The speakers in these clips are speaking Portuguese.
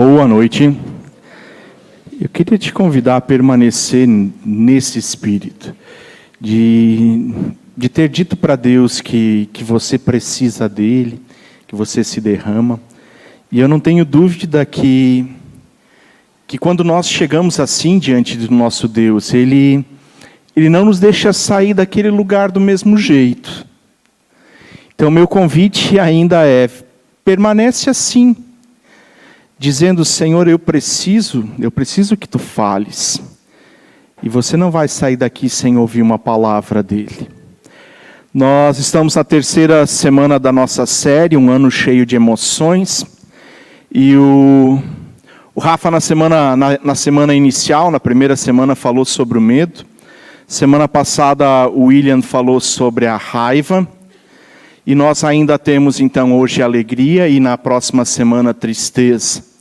Boa noite. Eu queria te convidar a permanecer nesse espírito, de ter dito para Deus que você precisa dele, que você se derrama. E eu não tenho dúvida que quando nós chegamos assim diante do nosso Deus, Ele não nos deixa sair daquele lugar do mesmo jeito. Então, meu convite ainda é, permanece assim, dizendo: Senhor, eu preciso que Tu fales. E você não vai sair daqui sem ouvir uma palavra dEle. Nós estamos na terceira semana da nossa série, um ano cheio de emoções. E o Rafa, na semana inicial, na primeira semana, falou sobre o medo. Semana passada, o William falou sobre a raiva. E nós ainda temos, então, hoje alegria e na próxima semana tristeza.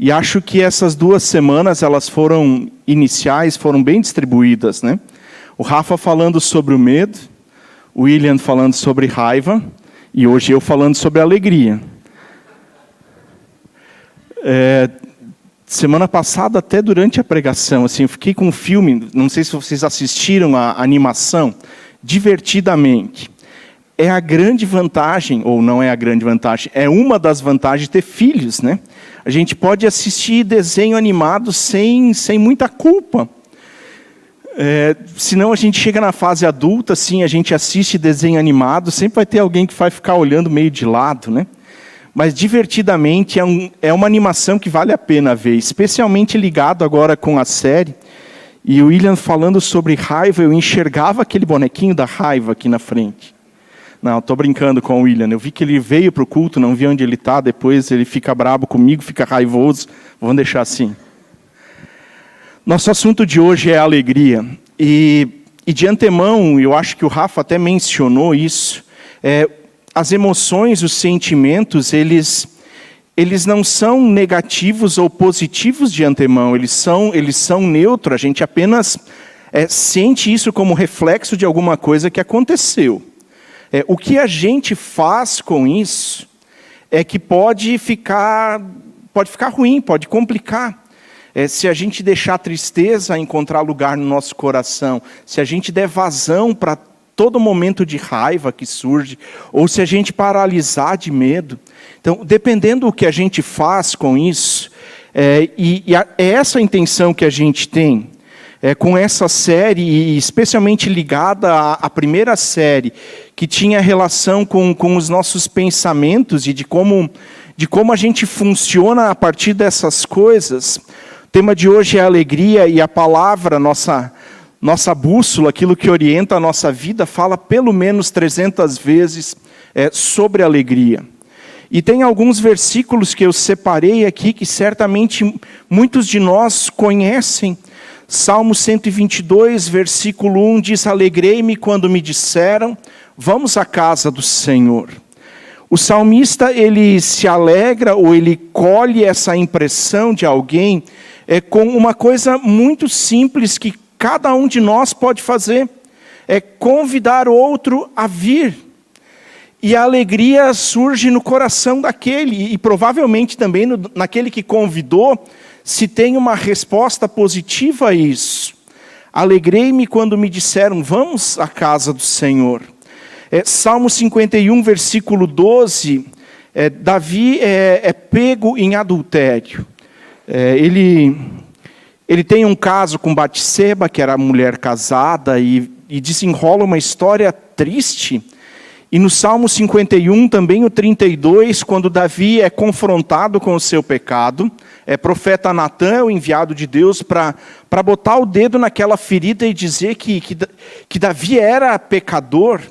E acho que essas 2 semanas, elas foram iniciais, foram bem distribuídas, né? O Rafa falando sobre o medo, o William falando sobre raiva, e hoje eu falando sobre alegria. Semana passada, até durante a pregação, assim, eu fiquei com um filme, não sei se vocês assistiram a animação, Divertidamente. É a grande vantagem, ou não é a grande vantagem, é uma das vantagens de ter filhos, né? A gente pode assistir desenho animado sem muita culpa. Senão a gente chega na fase adulta, assim, a gente assiste desenho animado, sempre vai ter alguém que vai ficar olhando meio de lado, né? Mas Divertidamente é uma animação que vale a pena ver, especialmente ligado agora com a série. E o William falando sobre raiva, eu enxergava aquele bonequinho da raiva aqui na frente. Não, estou brincando com o William. Eu vi que ele veio para o culto, não vi onde ele está. Depois ele fica bravo comigo, fica raivoso. Vamos deixar assim. Nosso assunto de hoje é alegria. E de antemão, eu acho que o Rafa até mencionou isso. As emoções, os sentimentos, eles não são negativos ou positivos de antemão. Eles são neutros. A gente apenas sente isso como reflexo de alguma coisa que aconteceu. O que a gente faz com isso é que pode ficar ruim, pode complicar. Se a gente deixar a tristeza encontrar lugar no nosso coração, se a gente der vazão para todo momento de raiva que surge, ou se a gente paralisar de medo. Então, dependendo do que a gente faz com isso, é essa a intenção que a gente tem. Com essa série, e especialmente ligada à primeira série, que tinha relação com os nossos pensamentos e de como a gente funciona a partir dessas coisas. O tema de hoje é alegria, e a palavra, nossa bússola, aquilo que orienta a nossa vida, fala pelo menos 300 vezes sobre alegria. E tem alguns versículos que eu separei aqui, que certamente muitos de nós conhecem. Salmo 122, versículo 1 diz: alegrei-me quando me disseram, vamos à casa do Senhor. O salmista, ele se alegra, ou ele colhe essa impressão de alguém, com uma coisa muito simples que cada um de nós pode fazer, é convidar outro a vir. E a alegria surge no coração daquele, e provavelmente também naquele que convidou, se tem uma resposta positiva a isso. Alegrei-me quando me disseram, vamos à casa do Senhor. Salmo 51, versículo 12, Davi é pego em adultério. Ele tem um caso com Batseba, que era mulher casada, e desenrola uma história triste. E no Salmo 51, também o 32, quando Davi é confrontado com o seu pecado, profeta Natã, o enviado de Deus, para botar o dedo naquela ferida e dizer que Davi era pecador.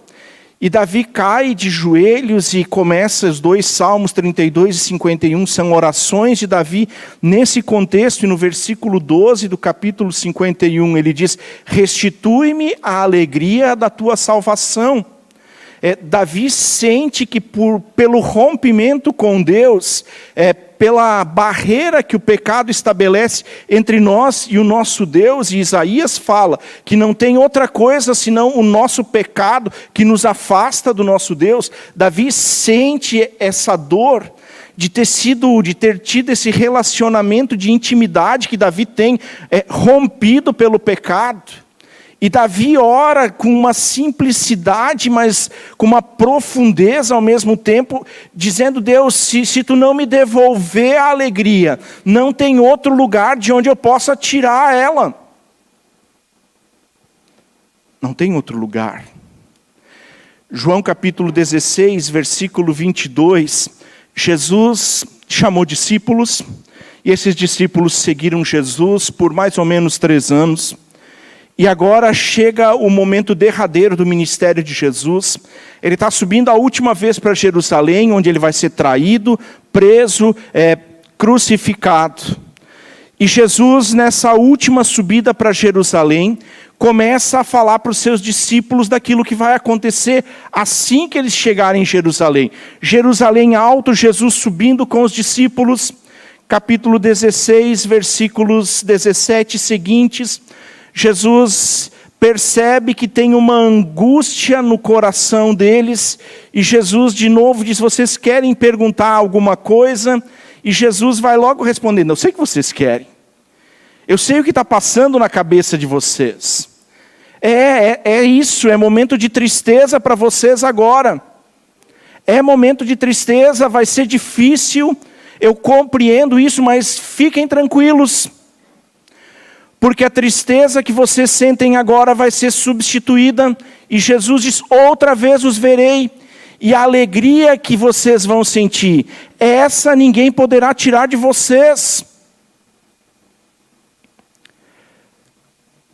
E Davi cai de joelhos e começa os 2 Salmos 32 e 51, são orações de Davi. Nesse contexto, e no versículo 12 do capítulo 51, ele diz: restitui-me a alegria da tua salvação. Davi sente que pelo rompimento com Deus, pela barreira que o pecado estabelece entre nós e o nosso Deus, e Isaías fala que não tem outra coisa senão o nosso pecado que nos afasta do nosso Deus. Davi sente essa dor de ter tido esse relacionamento de intimidade que Davi tem, rompido pelo pecado. E Davi ora com uma simplicidade, mas com uma profundeza ao mesmo tempo, dizendo: Deus, se tu não me devolver a alegria, não tem outro lugar de onde eu possa tirar ela. Não tem outro lugar. João capítulo 16, versículo 22, Jesus chamou discípulos, e esses discípulos seguiram Jesus por mais ou menos 3 anos. E agora chega o momento derradeiro do ministério de Jesus. Ele está subindo a última vez para Jerusalém, onde ele vai ser traído, preso, crucificado. E Jesus, nessa última subida para Jerusalém, começa a falar para os seus discípulos daquilo que vai acontecer assim que eles chegarem em Jerusalém. Jerusalém alto, Jesus subindo com os discípulos, capítulo 16, versículos 17 seguintes. Jesus percebe que tem uma angústia no coração deles, e Jesus de novo diz: vocês querem perguntar alguma coisa? E Jesus vai logo respondendo: eu sei que vocês querem, eu sei o que está passando na cabeça de vocês, é isso, é momento de tristeza para vocês agora, é momento de tristeza, vai ser difícil, eu compreendo isso, mas fiquem tranquilos, porque a tristeza que vocês sentem agora vai ser substituída, e Jesus diz: outra vez os verei, e a alegria que vocês vão sentir, essa ninguém poderá tirar de vocês.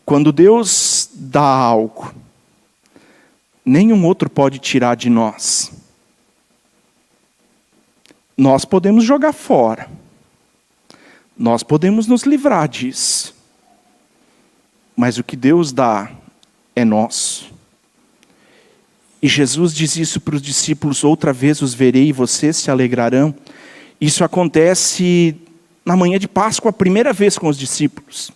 Quando Deus dá algo, nenhum outro pode tirar de nós. Nós podemos jogar fora, nós podemos nos livrar disso, mas o que Deus dá é nosso. E Jesus diz isso para os discípulos: outra vez os verei e vocês se alegrarão. Isso acontece na manhã de Páscoa, a primeira vez com os discípulos.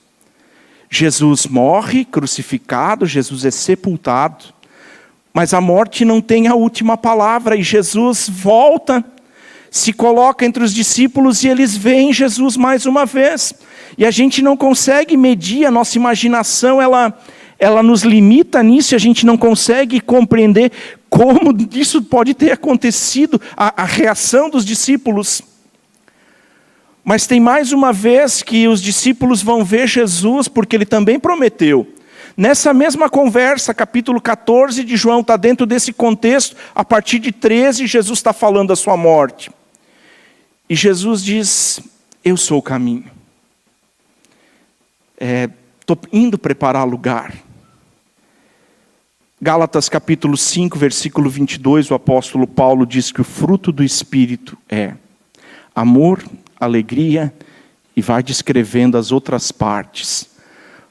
Jesus morre crucificado, Jesus é sepultado, mas a morte não tem a última palavra, e Jesus volta, se coloca entre os discípulos, e eles veem Jesus mais uma vez. E a gente não consegue medir, a nossa imaginação, ela nos limita nisso, e a gente não consegue compreender como isso pode ter acontecido, a reação dos discípulos. Mas tem mais uma vez que os discípulos vão ver Jesus, porque ele também prometeu. Nessa mesma conversa, capítulo 14 de João, está dentro desse contexto, a partir de 13, Jesus está falando da sua morte. E Jesus diz: eu sou o caminho. Estou indo preparar lugar. Gálatas capítulo 5, versículo 22, o apóstolo Paulo diz que o fruto do Espírito é amor, alegria, e vai descrevendo as outras partes.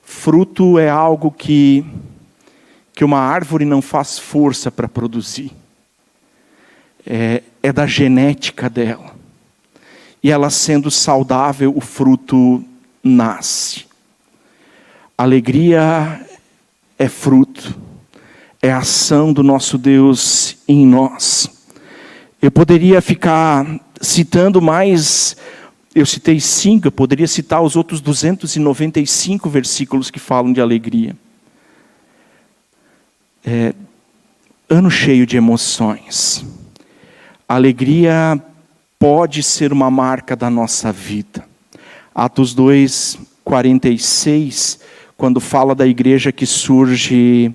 Fruto é algo que uma árvore não faz força para produzir. É da genética dela. E ela sendo saudável, o fruto nasce. Alegria é fruto, é a ação do nosso Deus em nós. Eu poderia ficar citando mais, eu citei 5, eu poderia citar os outros 295 versículos que falam de alegria. Ano cheio de emoções. A alegria pode ser uma marca da nossa vida. Atos 2, 46, quando fala da igreja que surge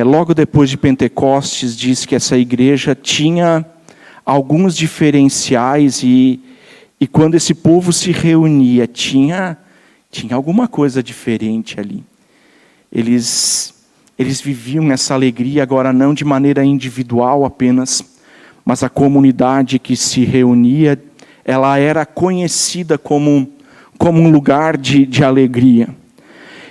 logo depois de Pentecostes, diz que essa igreja tinha alguns diferenciais, e quando esse povo se reunia, tinha alguma coisa diferente ali. Eles viviam essa alegria, agora não de maneira individual apenas, mas a comunidade que se reunia, ela era conhecida como um lugar de alegria.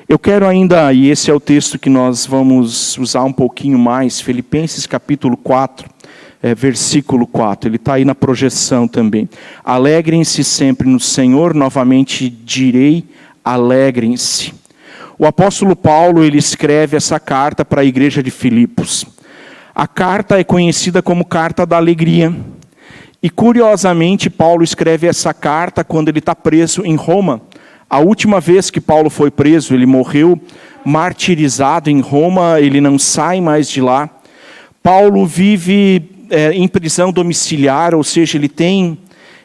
Eu quero ainda, e esse é o texto que nós vamos usar um pouquinho mais, Filipenses capítulo 4, versículo 4, ele está aí na projeção também. Alegrem-se sempre no Senhor, novamente direi, alegrem-se. O apóstolo Paulo, ele escreve essa carta para a igreja de Filipos. A carta é conhecida como carta da alegria. E curiosamente, Paulo escreve essa carta quando ele está preso em Roma. A última vez que Paulo foi preso, ele morreu martirizado em Roma, ele não sai mais de lá. Paulo vive em prisão domiciliar, ou seja,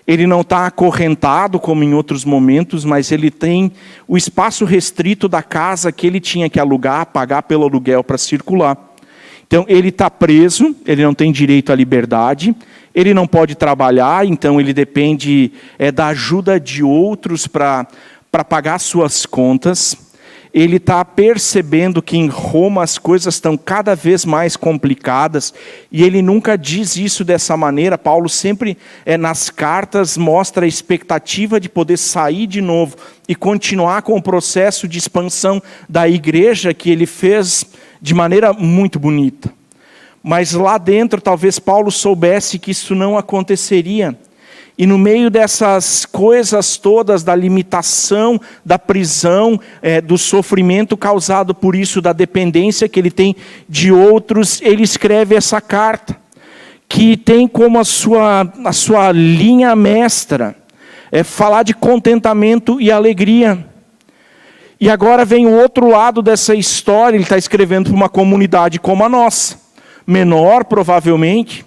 ele não está acorrentado como em outros momentos, mas ele tem o espaço restrito da casa que ele tinha que alugar, pagar pelo aluguel para circular. Então ele está preso, ele não tem direito à liberdade, ele não pode trabalhar, então ele depende da ajuda de outros para pagar suas contas. Ele está percebendo que em Roma as coisas estão cada vez mais complicadas, e ele nunca diz isso dessa maneira. Paulo sempre, nas cartas, mostra a expectativa de poder sair de novo e continuar com o processo de expansão da igreja que ele fez de maneira muito bonita. Mas lá dentro, talvez Paulo soubesse que isso não aconteceria. E no meio dessas coisas todas, da limitação, da prisão, do sofrimento causado por isso, da dependência que ele tem de outros, ele escreve essa carta, que tem como a sua linha mestra, falar de contentamento e alegria. E agora vem o outro lado dessa história, ele está escrevendo para uma comunidade como a nossa, menor provavelmente,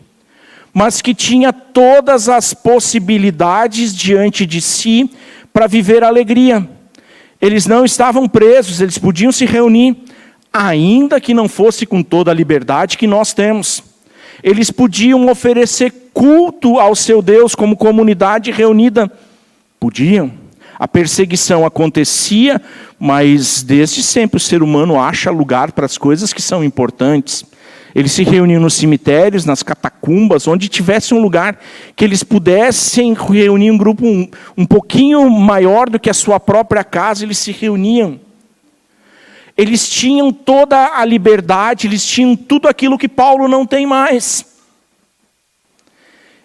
mas que tinha todas as possibilidades diante de si para viver alegria. Eles não estavam presos, eles podiam se reunir, ainda que não fosse com toda a liberdade que nós temos. Eles podiam oferecer culto ao seu Deus como comunidade reunida. Podiam. A perseguição acontecia, mas desde sempre o ser humano acha lugar para as coisas que são importantes. Eles se reuniam nos cemitérios, nas catacumbas, onde tivesse um lugar que eles pudessem reunir um grupo um pouquinho maior do que a sua própria casa, eles se reuniam. Eles tinham toda a liberdade, eles tinham tudo aquilo que Paulo não tem mais.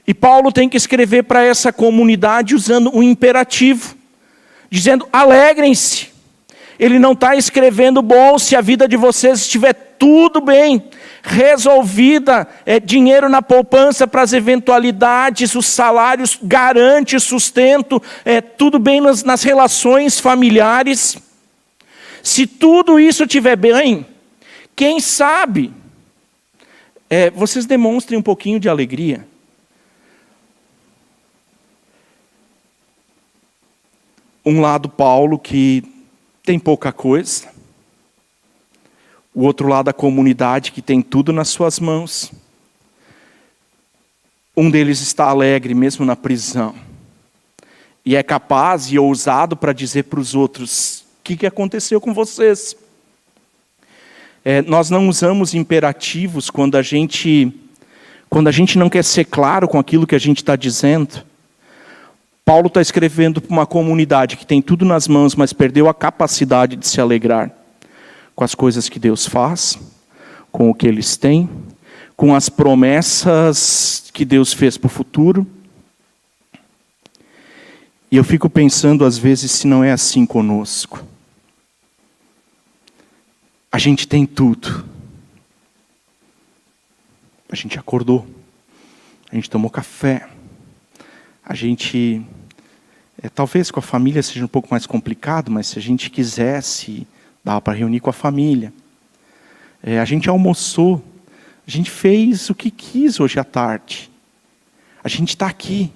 E Paulo tem que escrever para essa comunidade usando um imperativo, dizendo: alegrem-se. Ele não está escrevendo: bom, se a vida de vocês estiver tudo bem, resolvida, dinheiro na poupança para as eventualidades, os salários garante sustento, tudo bem nas relações familiares. Se tudo isso estiver bem, quem sabe, vocês demonstrem um pouquinho de alegria. Um lado Paulo que tem pouca coisa, o outro lado a comunidade que tem tudo nas suas mãos. Um deles está alegre mesmo na prisão, e é capaz e ousado para dizer para os outros: o que aconteceu com vocês? Nós não usamos imperativos quando a gente não quer ser claro com aquilo que a gente está dizendo. Paulo está escrevendo para uma comunidade que tem tudo nas mãos, mas perdeu a capacidade de se alegrar com as coisas que Deus faz, com o que eles têm, com as promessas que Deus fez para o futuro. E eu fico pensando às vezes se não é assim conosco. A gente tem tudo. A gente acordou, a gente tomou café, a gente, talvez com a família seja um pouco mais complicado, mas se a gente quisesse, dava para reunir com a família. A gente almoçou, a gente fez o que quis hoje à tarde. A gente está aqui.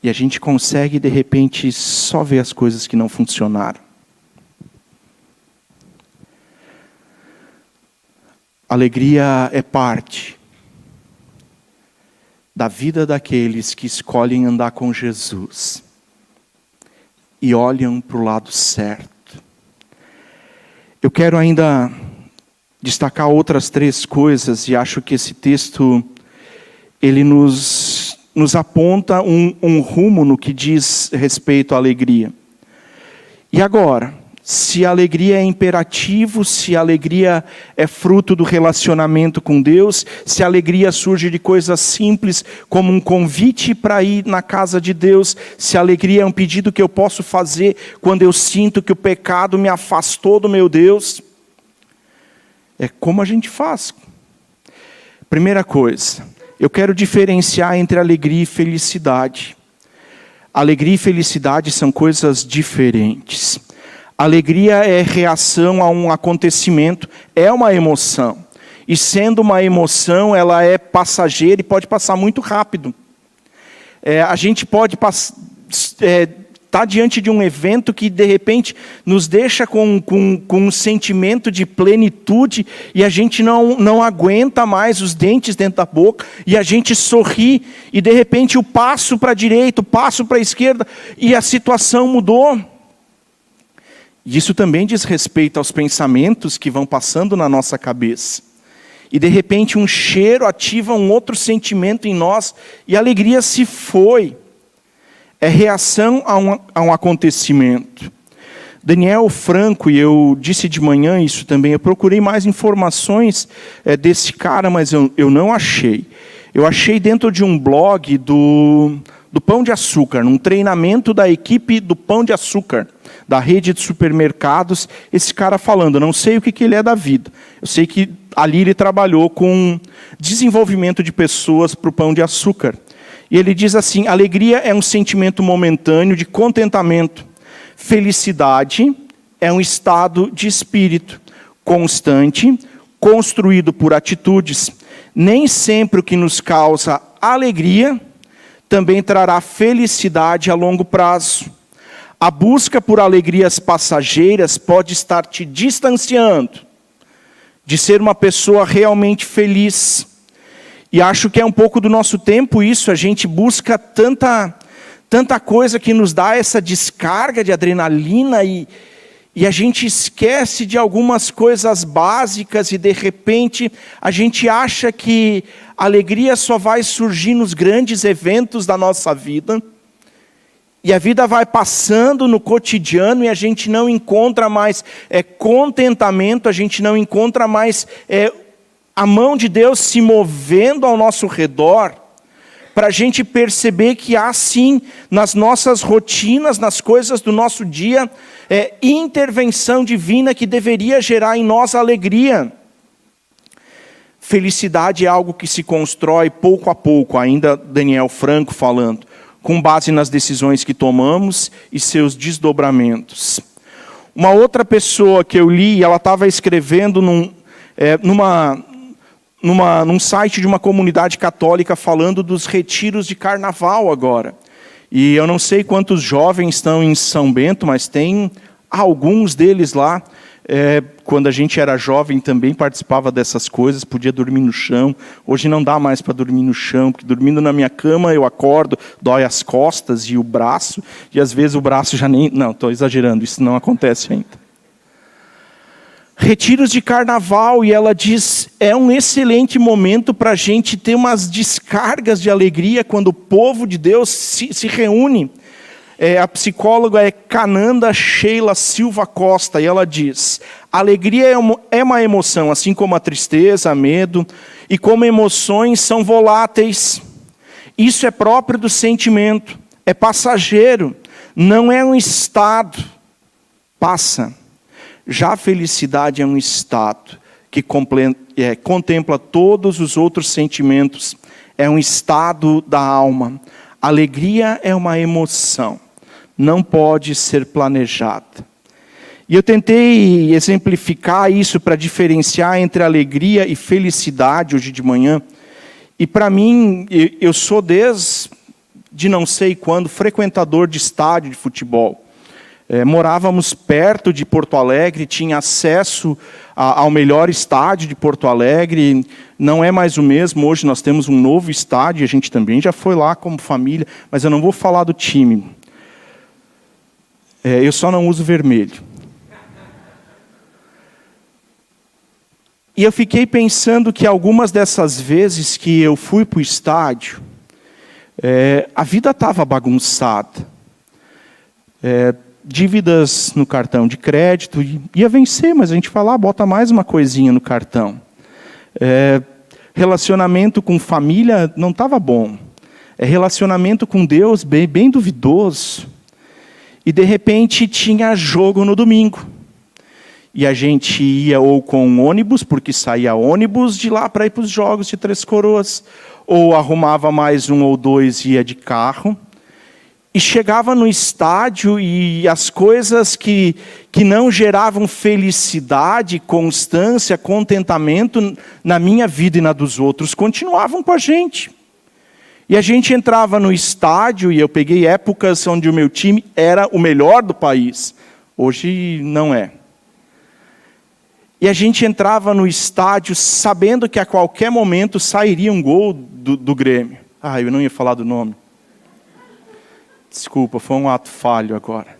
E a gente consegue, de repente, só ver as coisas que não funcionaram. Alegria é parte da vida daqueles que escolhem andar com Jesus e olham para o lado certo. Eu quero ainda destacar outras 3 coisas, e acho que esse texto ele nos aponta um rumo no que diz respeito à alegria. E agora, se a alegria é imperativo, se a alegria é fruto do relacionamento com Deus, se a alegria surge de coisas simples, como um convite para ir na casa de Deus, se a alegria é um pedido que eu posso fazer quando eu sinto que o pecado me afastou do meu Deus, como a gente faz? Primeira coisa, Eu quero diferenciar entre alegria e felicidade. Alegria e felicidade são coisas diferentes. Alegria é reação a um acontecimento, é uma emoção. E sendo uma emoção, ela é passageira e pode passar muito rápido. A gente pode estar diante de um evento que, de repente, nos deixa com um sentimento de plenitude e a gente não aguenta mais os dentes dentro da boca e a gente sorri e, de repente, o passo para a direita, o passo para a esquerda e a situação mudou. Isso também diz respeito aos pensamentos que vão passando na nossa cabeça. E de repente um cheiro ativa um outro sentimento em nós e a alegria se foi. É reação a um acontecimento. Daniel Franco, e eu disse de manhã isso também, eu procurei mais informações desse cara, mas eu não achei. Eu achei dentro de um blog do Pão de Açúcar, num treinamento da equipe do Pão de Açúcar, da rede de supermercados, esse cara falando, eu não sei o que ele é da vida. Eu sei que ali ele trabalhou com desenvolvimento de pessoas para o Pão de Açúcar. E ele diz assim, alegria é um sentimento momentâneo de contentamento. Felicidade é um estado de espírito constante, construído por atitudes. Nem sempre o que nos causa alegria também trará felicidade a longo prazo. A busca por alegrias passageiras pode estar te distanciando de ser uma pessoa realmente feliz. E acho que é um pouco do nosso tempo isso, a gente busca tanta coisa que nos dá essa descarga de adrenalina e a gente esquece de algumas coisas básicas e de repente a gente acha que a alegria só vai surgir nos grandes eventos da nossa vida. E a vida vai passando no cotidiano e a gente não encontra mais contentamento, a gente não encontra mais a mão de Deus se movendo ao nosso redor, para a gente perceber que há sim, nas nossas rotinas, nas coisas do nosso dia, intervenção divina que deveria gerar em nós alegria. Felicidade é algo que se constrói pouco a pouco, ainda Daniel Franco falando, com base nas decisões que tomamos e seus desdobramentos. Uma outra pessoa que eu li, ela estava escrevendo num site de uma comunidade católica falando dos retiros de carnaval agora. E eu não sei quantos jovens estão em São Bento, mas tem alguns deles lá. Quando a gente era jovem também participava dessas coisas, podia dormir no chão. Hoje não dá mais para dormir no chão, porque dormindo na minha cama eu acordo, dói as costas e o braço, e às vezes o braço já nem... Não, estou exagerando, isso não acontece ainda. Retiros de carnaval, e ela diz, é um excelente momento para a gente ter umas descargas de alegria quando o povo de Deus se reúne. A psicóloga é Cananda Sheila Silva Costa, e ela diz, alegria é uma emoção, assim como a tristeza, medo, e como emoções são voláteis. Isso é próprio do sentimento, é passageiro, não é um estado, passa. Já a felicidade é um estado que contempla todos os outros sentimentos, é um estado da alma. Alegria é uma emoção, não pode ser planejada. E eu tentei exemplificar isso para diferenciar entre alegria e felicidade hoje de manhã. E para mim, eu sou desde não sei quando frequentador de estádio de futebol. Morávamos perto de Porto Alegre, tinha acesso ao melhor estádio de Porto Alegre. Não é mais o mesmo, hoje nós temos um novo estádio, a gente também já foi lá como família, mas eu não vou falar do time. Eu só não uso vermelho. E eu fiquei pensando que algumas dessas vezes que eu fui para o estádio, a vida estava bagunçada. Dívidas no cartão de crédito, ia vencer, mas a gente fala, bota mais uma coisinha no cartão. Relacionamento com família não estava bom. Relacionamento com Deus bem duvidoso. E de repente tinha jogo no domingo. E a gente ia ou com um ônibus, porque saía ônibus de lá para ir para os Jogos de Três Coroas, ou arrumava mais um ou dois e ia de carro. E chegava no estádio e as coisas que não geravam felicidade, constância, contentamento na minha vida e na dos outros, continuavam com a gente. E a gente entrava no estádio, e eu peguei épocas onde o meu time era o melhor do país. Hoje não é. E a gente entrava no estádio sabendo que a qualquer momento sairia um gol do Grêmio. Eu não ia falar do nome. Desculpa, foi um ato falho agora.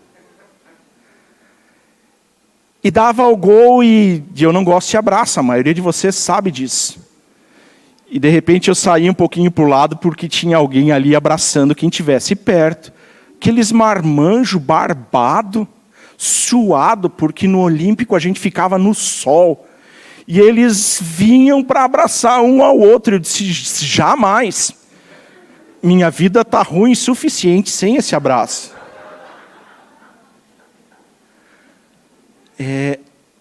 E dava o gol e eu não gosto de abraço, a maioria de vocês sabe disso. E de repente eu saía um pouquinho para o lado porque tinha alguém ali abraçando quem estivesse perto. Aqueles marmanjo barbado, suado, porque no Olímpico a gente ficava no sol. E eles vinham para abraçar um ao outro. Eu disse, jamais. Minha vida está ruim o suficiente sem esse abraço.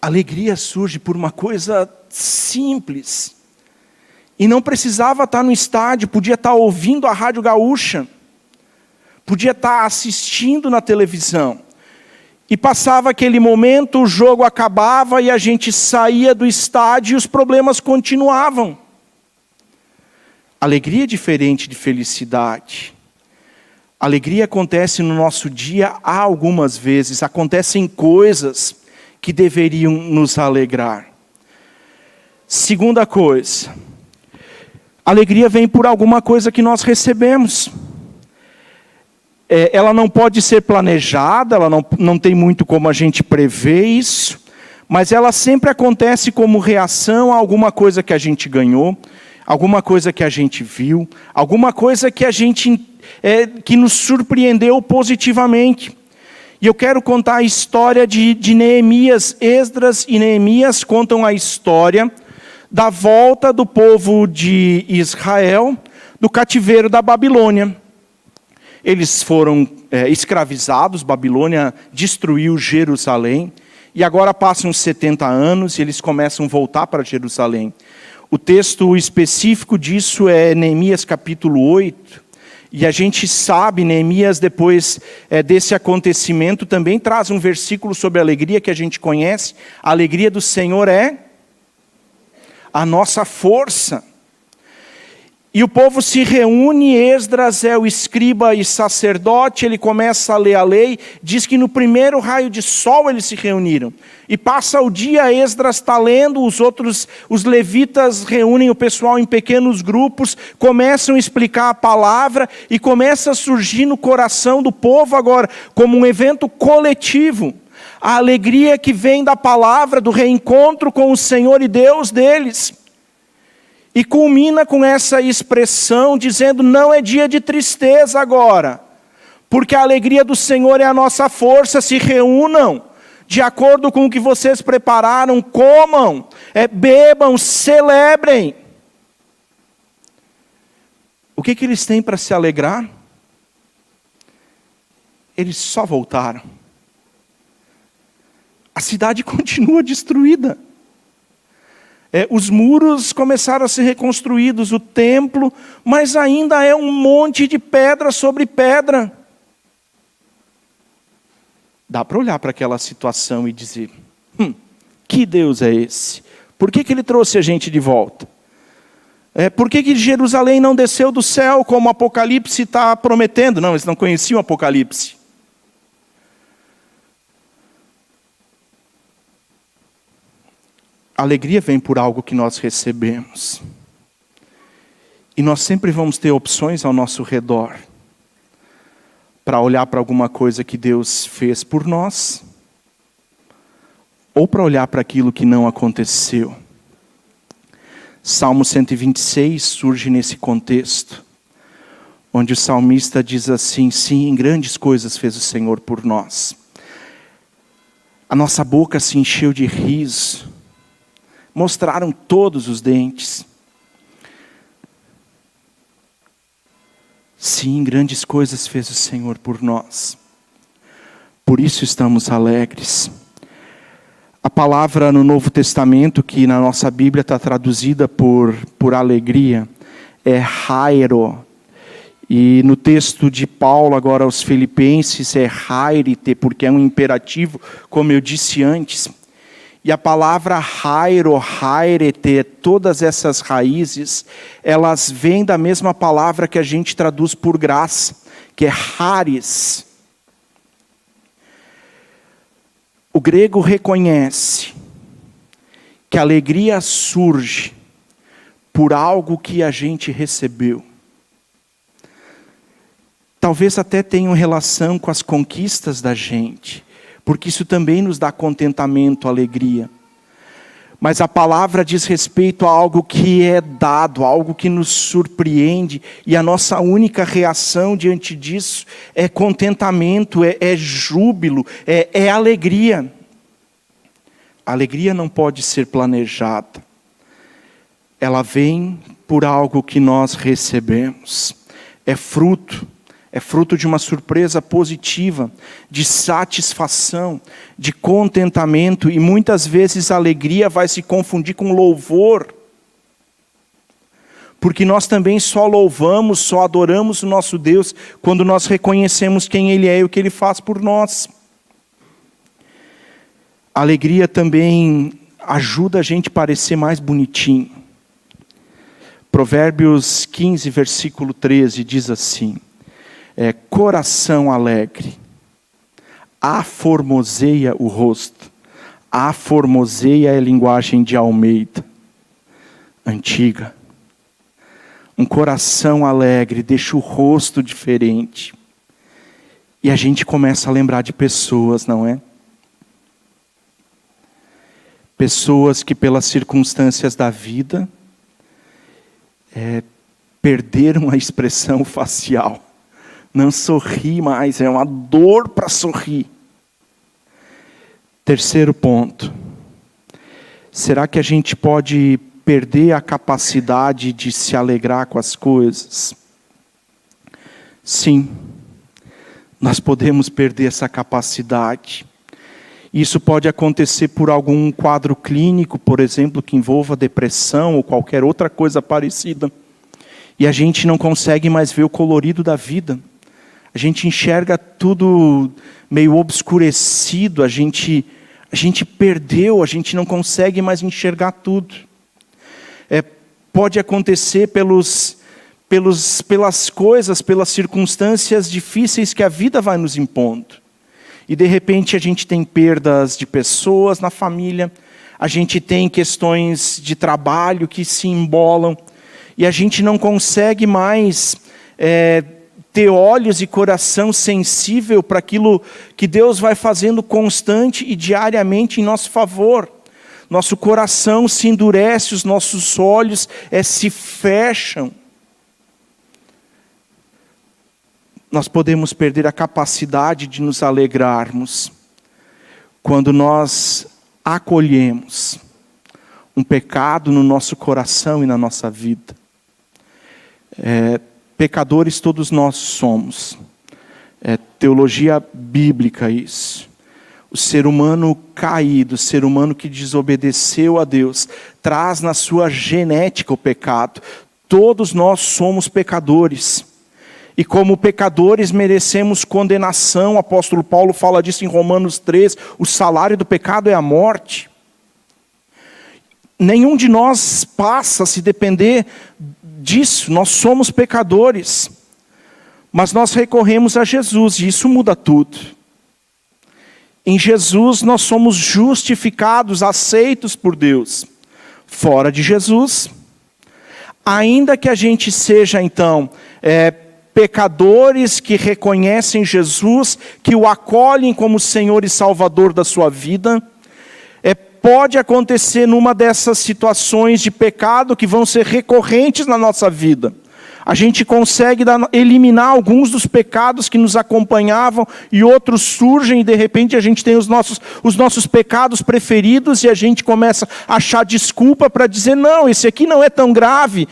Alegria surge por uma coisa simples. E não precisava estar no estádio, podia estar ouvindo a Rádio Gaúcha. Podia estar assistindo na televisão. E passava aquele momento, o jogo acabava e a gente saía do estádio e os problemas continuavam. Alegria é diferente de felicidade. Alegria acontece no nosso dia algumas vezes. Acontecem coisas que deveriam nos alegrar. Segunda coisa. Alegria vem por alguma coisa que nós recebemos. Ela não pode ser planejada, ela não tem muito como a gente prever isso, mas ela sempre acontece como reação a alguma coisa que a gente ganhou, alguma coisa que a gente viu, alguma coisa que que nos surpreendeu positivamente. E eu quero contar a história de Neemias. Esdras e Neemias contam a história da volta do povo de Israel do cativeiro da Babilônia. Eles foram escravizados, Babilônia destruiu Jerusalém, e agora passam 70 anos e eles começam a voltar para Jerusalém. O texto específico disso é Neemias capítulo 8, e a gente sabe, Neemias depois desse acontecimento também traz um versículo sobre a alegria que a gente conhece. A alegria do Senhor é a nossa força. E o povo se reúne, Esdras é o escriba e sacerdote, ele começa a ler a lei, diz que no primeiro raio de sol eles se reuniram. E passa o dia, Esdras está lendo, os levitas reúnem o pessoal em pequenos grupos, começam a explicar a palavra, e começa a surgir no coração do povo agora, como um evento coletivo, a alegria que vem da palavra, do reencontro com o Senhor e Deus deles. E culmina com essa expressão dizendo, não é dia de tristeza agora, porque a alegria do Senhor é a nossa força. Se reúnam, de acordo com o que vocês prepararam, comam, bebam, celebrem. O que eles têm para se alegrar? Eles só voltaram. A cidade continua destruída. Os muros começaram a ser reconstruídos, o templo, mas ainda é um monte de pedra sobre pedra. Dá para olhar para aquela situação e dizer, que Deus é esse? Por que ele trouxe a gente de volta? Por que Jerusalém não desceu do céu como o Apocalipse está prometendo? Não, eles não conheciam o Apocalipse. A alegria vem por algo que nós recebemos. E nós sempre vamos ter opções ao nosso redor para olhar para alguma coisa que Deus fez por nós, ou para olhar para aquilo que não aconteceu. Salmo 126 surge nesse contexto, onde o salmista diz assim, sim, grandes coisas fez o Senhor por nós. A nossa boca se encheu de riso, mostraram todos os dentes. Sim, grandes coisas fez o Senhor por nós. Por isso estamos alegres. A palavra no Novo Testamento, que na nossa Bíblia está traduzida por alegria, é hairo. E no texto de Paulo, agora aos Filipenses, é hairite, porque é um imperativo, como eu disse antes. E a palavra hairo, hairete, todas essas raízes, elas vêm da mesma palavra que a gente traduz por graça, que é charis. O grego reconhece que a alegria surge por algo que a gente recebeu. Talvez até tenha relação com as conquistas da gente, porque isso também nos dá contentamento, alegria. Mas a palavra diz respeito a algo que é dado, algo que nos surpreende, e a nossa única reação diante disso é contentamento, é júbilo, é alegria. A alegria não pode ser planejada. Ela vem por algo que nós recebemos. É fruto de uma surpresa positiva, de satisfação, de contentamento, e muitas vezes a alegria vai se confundir com louvor, porque nós também só louvamos, só adoramos o nosso Deus quando nós reconhecemos quem Ele é e o que Ele faz por nós. A alegria também ajuda a gente a parecer mais bonitinho. Provérbios 15, versículo 13, diz assim: coração alegre, aformoseia o rosto. Aformoseia é a linguagem de Almeida, antiga. Um coração alegre deixa o rosto diferente. E a gente começa a lembrar de pessoas, não é? Pessoas que pelas circunstâncias da vida perderam a expressão facial. Não sorri mais, é uma dor para sorrir. Terceiro ponto. Será que a gente pode perder a capacidade de se alegrar com as coisas? Sim, nós podemos perder essa capacidade. Isso pode acontecer por algum quadro clínico, por exemplo, que envolva depressão ou qualquer outra coisa parecida. E a gente não consegue mais ver o colorido da vida. A gente enxerga tudo meio obscurecido, a gente perdeu, a gente não consegue mais enxergar tudo. Pode acontecer pelas coisas, pelas circunstâncias difíceis que a vida vai nos impondo. E de repente a gente tem perdas de pessoas na família, a gente tem questões de trabalho que se embolam, e a gente não consegue mais ter olhos e coração sensível para aquilo que Deus vai fazendo constante e diariamente em nosso favor. Nosso coração se endurece, os nossos olhos se fecham. Nós podemos perder a capacidade de nos alegrarmos quando nós acolhemos um pecado no nosso coração e na nossa vida. Pecadores todos nós somos. Teologia bíblica isso. O ser humano caído, o ser humano que desobedeceu a Deus, traz na sua genética o pecado. Todos nós somos pecadores. E como pecadores merecemos condenação. O apóstolo Paulo fala disso em Romanos 3. O salário do pecado é a morte. Nenhum de nós passa se depender disso. Nós somos pecadores. Mas nós recorremos a Jesus e isso muda tudo. Em Jesus nós somos justificados, aceitos por Deus. Fora de Jesus, ainda que a gente seja então pecadores que reconhecem Jesus, que o acolhem como Senhor e Salvador da sua vida, pode acontecer numa dessas situações de pecado que vão ser recorrentes na nossa vida. A gente consegue eliminar alguns dos pecados que nos acompanhavam e outros surgem e de repente a gente tem os nossos pecados preferidos e a gente começa a achar desculpa para dizer, não, esse aqui não é tão grave.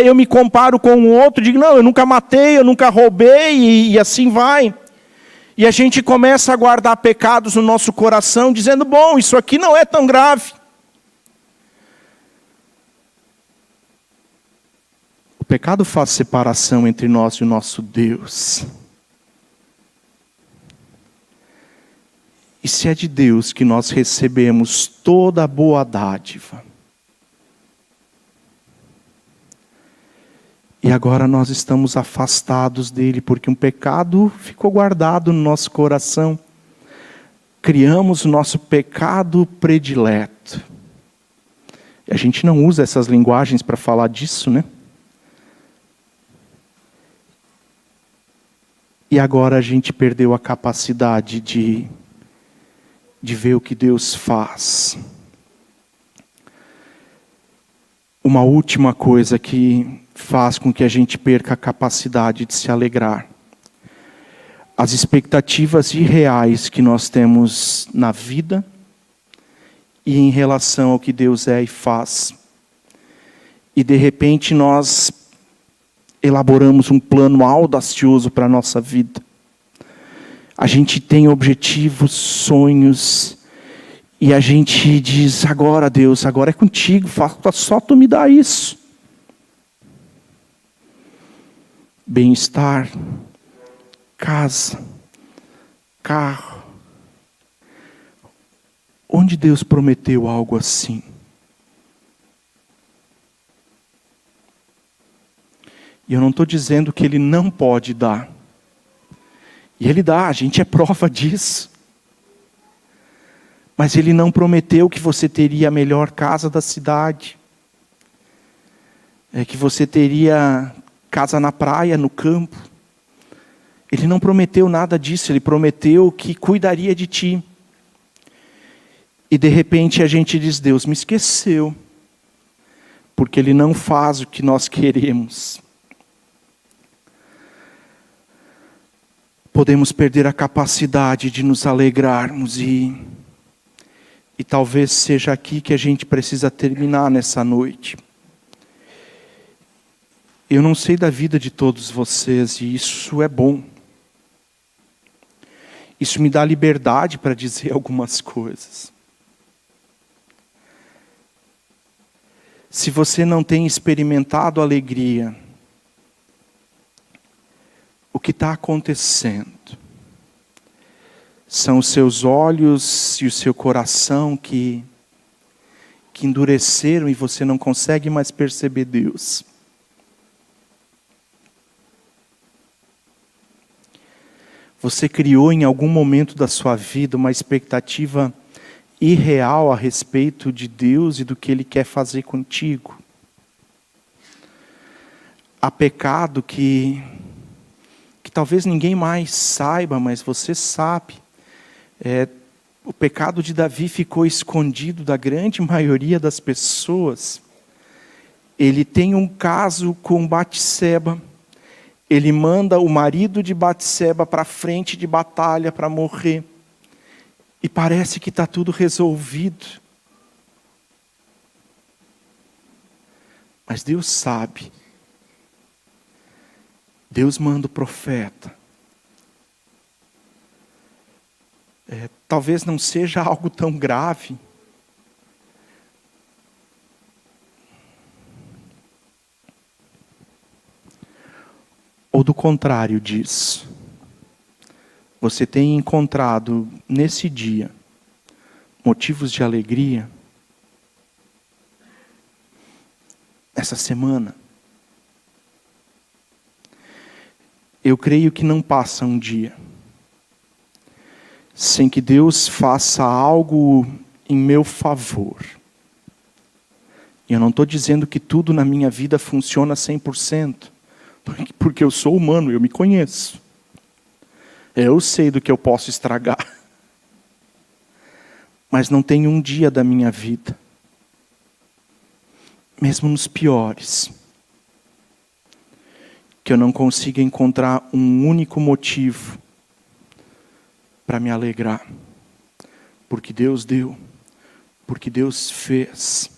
Eu me comparo com o outro, digo, não, eu nunca matei, eu nunca roubei e assim vai. E a gente começa a guardar pecados no nosso coração, dizendo, bom, isso aqui não é tão grave. O pecado faz separação entre nós e o nosso Deus. E se é de Deus que nós recebemos toda a boa dádiva, e agora nós estamos afastados dele, porque um pecado ficou guardado no nosso coração. Criamos o nosso pecado predileto. E a gente não usa essas linguagens para falar disso, né? E agora a gente perdeu a capacidade de ver o que Deus faz. Uma última coisa que faz com que a gente perca a capacidade de se alegrar. As expectativas irreais que nós temos na vida e em relação ao que Deus é e faz. E de repente nós elaboramos um plano audacioso para a nossa vida. A gente tem objetivos, sonhos, e a gente diz, agora Deus, agora é contigo, falta só tu me dar isso. Bem-estar, casa, carro. Onde Deus prometeu algo assim? E eu não estou dizendo que Ele não pode dar. E Ele dá, a gente é prova disso. Mas Ele não prometeu que você teria a melhor casa da cidade. Que você teria casa na praia, no campo. Ele não prometeu nada disso, Ele prometeu que cuidaria de ti. E de repente a gente diz, Deus me esqueceu. Porque Ele não faz o que nós queremos. Podemos perder a capacidade de nos alegrarmos e talvez seja aqui que a gente precisa terminar nessa noite. Eu não sei da vida de todos vocês e isso é bom. Isso me dá liberdade para dizer algumas coisas. Se você não tem experimentado alegria, o que está acontecendo? São os seus olhos e o seu coração que endureceram e você não consegue mais perceber Deus. Você criou em algum momento da sua vida uma expectativa irreal a respeito de Deus e do que Ele quer fazer contigo. Há pecado que talvez ninguém mais saiba, mas você sabe. O pecado de Davi ficou escondido da grande maioria das pessoas. Ele tem um caso com Batseba. Ele manda o marido de Batseba para a frente de batalha para morrer. E parece que está tudo resolvido. Mas Deus sabe. Deus manda o profeta. Talvez não seja algo tão grave. Ou do contrário disso. Você tem encontrado nesse dia motivos de alegria? Essa semana? Eu creio que não passa um dia sem que Deus faça algo em meu favor. E eu não estou dizendo que tudo na minha vida funciona 100%, porque eu sou humano, eu me conheço. Eu sei do que eu posso estragar. Mas não tem um dia da minha vida, mesmo nos piores, que eu não consiga encontrar um único motivo para me alegrar. Porque Deus deu, porque Deus fez.